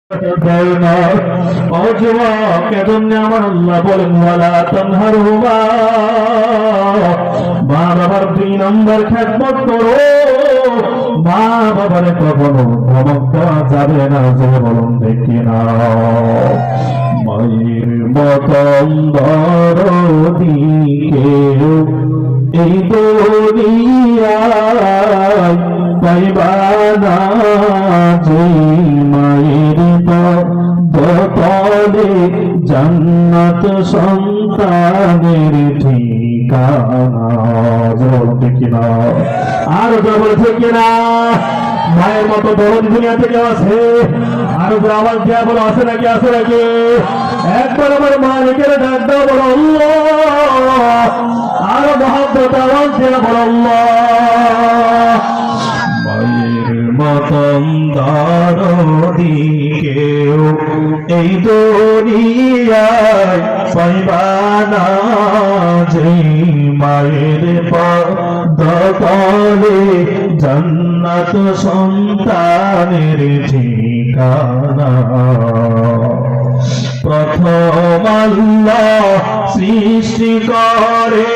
আমার আল্লাহ বলেন ওয়ালা তানহারহুমা, মা বাবার 2 নম্বর খেদমত করো। মা বাবার কখনো ধমক দেওয়া যাবে না, যে বলুন দেখি না। মায়ের মতন দরদি কেউ এই দুনিয়ায় পাইবা না, যে মায়ের দতলে জান্নাত সন্তানের ঠিকানা। ঠিক না? আর বলছে কিনা মায়ের মতো দরদ দুনিয়াতে কেউ আছে? আরো আওয়াজ দেওয়া বলো, আছে নাকি? আছে নাকি? একবার আমার মালিকের ডাক দাও, বলো আল্লাহ। আরো মহব্বত আওয়াজ দেওয়া বলো আল্লাহ। মায়ের মতন দরদি কেউ এই দুনিয়ায় পাইবা না, যে মায়ের পদতলে জান্নাত সন্তানের ঠিকানা। প্রথম আল্লাহ সৃষ্টি করে